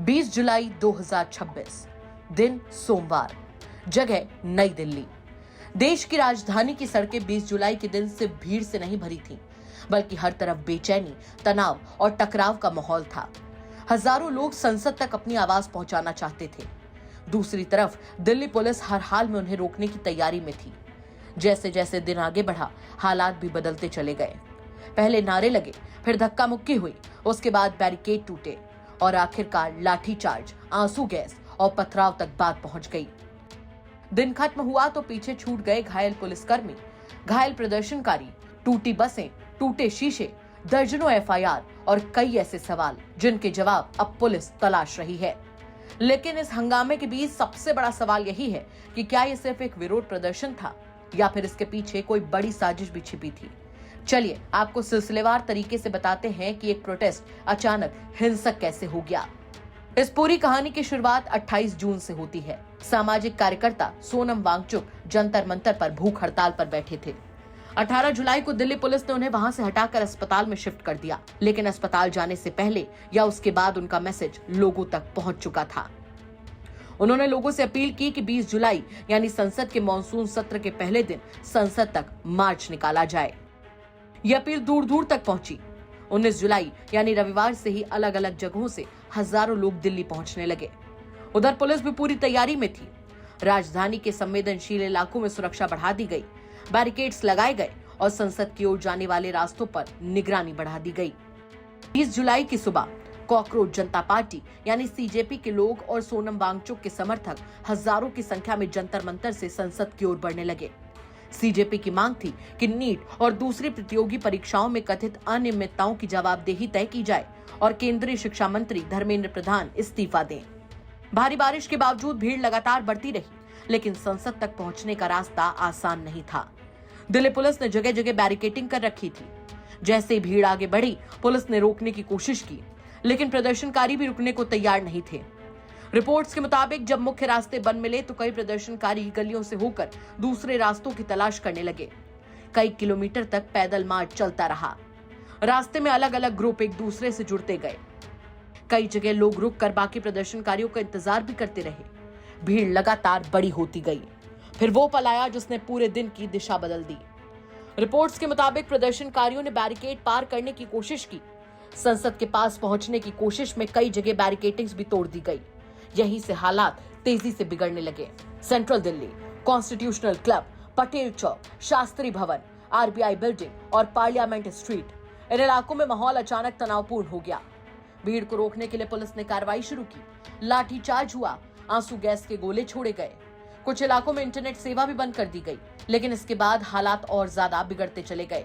20 जुलाई 2026, दिन सोमवार, जगह नई दिल्ली। देश की राजधानी की सड़कें 20 जुलाई के दिन सिर्फ भीड़ से नहीं भरी थीं, बल्कि हर तरफ बेचैनी, तनाव और टकराव का माहौल था। हजारों लोग संसद तक अपनी आवाज पहुंचाना चाहते थे। दूसरी तरफ दिल्ली पुलिस हर हाल में उन्हें रोकने की तैयारी में थी। जैसे जैसे दिन आगे बढ़ा, हालात भी बदलते चले गए। पहले नारे लगे, फिर धक्का मुक्की हुई, उसके बाद बैरिकेड टूटे और आखिरकार लाठीचार्ज, आंसू गैस और पथराव तक बात पहुंच गई। दिन खत्म हुआ तो पीछे छूट गए घायल पुलिसकर्मी, घायल प्रदर्शनकारी, टूटी बसें, टूटे शीशे, दर्जनों एफआईआर और कई ऐसे सवाल जिनके जवाब अब पुलिस तलाश रही है। लेकिन इस हंगामे के बीच सबसे बड़ा सवाल यही है कि क्या ये सिर्फ एक विरोध प्रदर्शन था या फिर इसके पीछे कोई बड़ी साजिश भी छिपी थी। चलिए आपको सिलसिलेवार तरीके से बताते हैं कि एक प्रोटेस्ट अचानक हिंसक कैसे हो गया। इस पूरी कहानी की शुरुआत 28 जून से होती है। सामाजिक कार्यकर्ता सोनम वांगचुक जंतर मंतर पर भूख हड़ताल पर बैठे थे। 18 जुलाई को दिल्ली पुलिस ने उन्हें वहां से हटाकर अस्पताल में शिफ्ट कर दिया, लेकिन अस्पताल जाने से पहले या उसके बाद उनका मैसेज लोगों तक पहुंच चुका था। उन्होंने लोगों से अपील की कि 20 जुलाई यानी संसद के मॉनसून सत्र के पहले दिन संसद तक मार्च निकाला जाए। यह अपील दूर दूर तक पहुंची। 19 जुलाई यानी रविवार से ही अलग अलग जगहों से हजारों लोग दिल्ली पहुंचने लगे। उधर पुलिस भी पूरी तैयारी में थी। राजधानी के संवेदनशील इलाकों में सुरक्षा बढ़ा दी गई, बैरिकेड्स लगाए गए और संसद की ओर जाने वाले रास्तों पर निगरानी बढ़ा दी गई। 20 जुलाई की सुबह कॉकरोच जनता पार्टी यानी सीजेपी के लोग और सोनम वांगचुक के समर्थक हजारों की संख्या में जंतर मंतर से संसद की ओर बढ़ने लगे। सीजेपी की मांग थी कि नीट और दूसरी प्रतियोगी परीक्षाओं में कथित अनियमितताओं की जवाबदेही तय की जाए और केंद्रीय शिक्षा मंत्री धर्मेंद्र प्रधान इस्तीफा दें। भारी बारिश के बावजूद भीड़ लगातार बढ़ती रही, लेकिन संसद तक पहुंचने का रास्ता आसान नहीं था। दिल्ली पुलिस ने जगह जगह बैरिकेडिंग कर रखी थी। जैसे भीड़ आगे बढ़ी, पुलिस ने रोकने की कोशिश की, लेकिन प्रदर्शनकारी भी रुकने को तैयार नहीं थे। रिपोर्ट्स के मुताबिक जब मुख्य रास्ते बंद मिले तो कई प्रदर्शनकारी गलियों से होकर दूसरे रास्तों की तलाश करने लगे। कई किलोमीटर तक पैदल मार्च चलता रहा। रास्ते में अलग अलग ग्रुप एक दूसरे से जुड़ते गए। कई जगह लोग रुककर बाकी प्रदर्शनकारियों का इंतजार भी करते रहे। भीड़ लगातार बड़ी होती गई। फिर वो पल आया जिसने पूरे दिन की दिशा बदल दी। रिपोर्ट्स के मुताबिक प्रदर्शनकारियों ने बैरिकेड पार करने की कोशिश की। संसद के पास पहुंचने की कोशिश में कई जगह बैरिकेडिंग्स भी तोड़ दी गई। यहीं से हालात तेजी से बिगड़ने लगे। Central Delhi, constitutional club, Patel Chowk, Shastri Bhavan, RBI building और पार्लियामेंट स्ट्रीट, इन इलाकों में माहौल अचानक तनावपूर्ण हो गया। भीड़ को रोकने के लिए पुलिस ने कार्रवाई शुरू की। लाठीचार्ज हुआ, आंसू गैस के गोले छोड़े गए। कुछ इलाकों में इंटरनेट सेवा भी बंद कर दी गई, लेकिन इसके बाद हालात और ज्यादा बिगड़ते चले गए।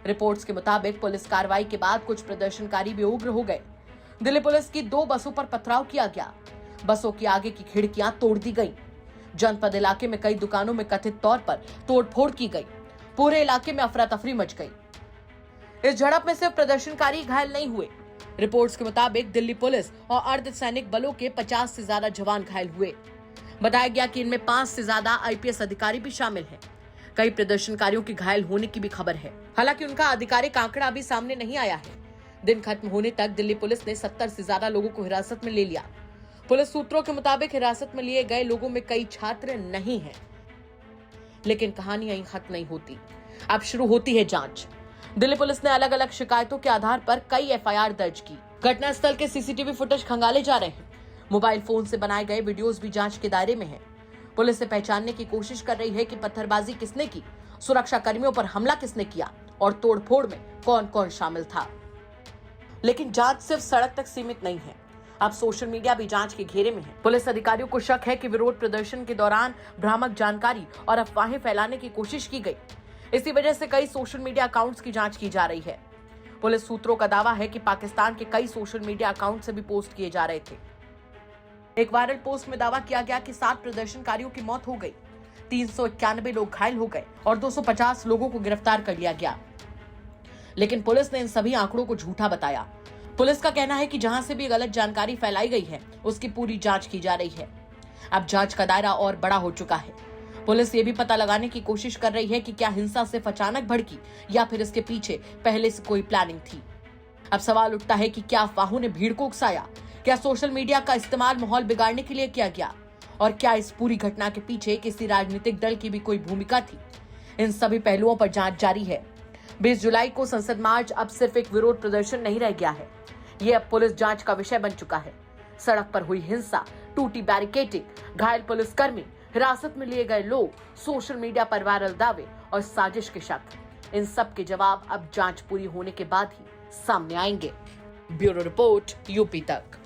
रिपोर्ट्स के मुताबिक पुलिस कार्रवाई के बाद कुछ प्रदर्शनकारी भी उग्र हो गए। दिल्ली पुलिस की 2 बसों पर पथराव किया गया। बसों की आगे की खिड़कियां तोड़ दी गईं। जनपद इलाके में कई दुकानों में कथित तौर पर तोड़फोड़ की गई। पूरे इलाके में अफरा तफरी मच गई। इस झड़प में सिर्फ प्रदर्शनकारी घायल नहीं हुए। रिपोर्ट्स के मुताबिक दिल्ली पुलिस और अर्धसैनिक बलों के 50 से ज्यादा जवान घायल हुए। बताया गया कि इनमें 5 से ज्यादा आईपीएस अधिकारी भी शामिल हैं। कई प्रदर्शनकारियों के घायल होने की भी खबर है। हालांकि उनका आधिकारिक आंकड़ा अभी सामने नहीं आया है। दिन खत्म होने तक दिल्ली पुलिस ने 70 से ज्यादा लोगों को हिरासत में ले लिया। पुलिस सूत्रों के मुताबिक हिरासत में लिए गए लोगों में कई छात्र नहीं हैं। लेकिन कहानी यहीं खत्म नहीं होती। अब शुरू होती है जांच। दिल्ली पुलिस ने अलग अलग शिकायतों के आधार पर कई एफआईआर दर्ज की। घटनास्थल के सीसीटीवी फुटेज खंगाले जा रहे हैं। मोबाइल फोन से बनाए गए वीडियोस भी जांच के दायरे में हैं। पुलिस से पहचानने की कोशिश कर रही है कि पत्थरबाजी किसने की, सुरक्षा कर्मियों पर हमला किसने किया और तोड़फोड़ में कौन कौन शामिल था। लेकिन जांच सिर्फ सड़क तक सीमित नहीं है। अब सोशल मीडिया भी जांच के घेरे में है। पुलिस अधिकारियों को शक है कि विरोध प्रदर्शन के दौरान भ्रामक जानकारी और अफवाहें फैलाने की कोशिश की गई। इसी वजह से कई सोशल मीडिया अकाउंट्स की जांच की जा रही है। पुलिस सूत्रों का दावा है कि पाकिस्तान के कई सोशल मीडिया अकाउंट से भी पोस्ट किए जा रहे थे। एक वायरल पोस्ट में दावा किया गया कि 7 प्रदर्शनकारियों की मौत हो गई, 391 लोग घायल हो गए और 250 लोगों को गिरफ्तार कर लिया गया। लेकिन पुलिस ने इन सभी आंकड़ों को झूठा बताया। पुलिस का कहना है कि जहां से भी गलत जानकारी फैलाई गई है उसकी पूरी जांच की जा रही है। अब जांच का दायरा और बड़ा हो चुका है। पुलिस ये भी पता लगाने की कोशिश कर रही है कि क्या हिंसा सिर्फ अचानक भड़की या फिर इसके पीछे पहले से कोई प्लानिंग थी। अब सवाल उठता है कि क्या अफवाहों ने भीड़ को उकसाया, क्या सोशल मीडिया का इस्तेमाल माहौल बिगाड़ने के लिए किया गया? और क्या इस पूरी घटना के पीछे किसी राजनीतिक दल की भी कोई भूमिका थी? इन सभी पहलुओं पर जांच जारी है। 20 जुलाई को संसद मार्च अब सिर्फ एक विरोध प्रदर्शन नहीं रह गया है, ये अब पुलिस जांच का विषय बन चुका है। सड़क पर हुई हिंसा, टूटी बैरिकेडिंग, घायल पुलिसकर्मी, हिरासत में लिए गए लोग, सोशल मीडिया पर वायरल दावे और साजिश के शक, इन सब के जवाब अब जांच पूरी होने के बाद ही सामने आएंगे। ब्यूरो रिपोर्ट, यूपी तक।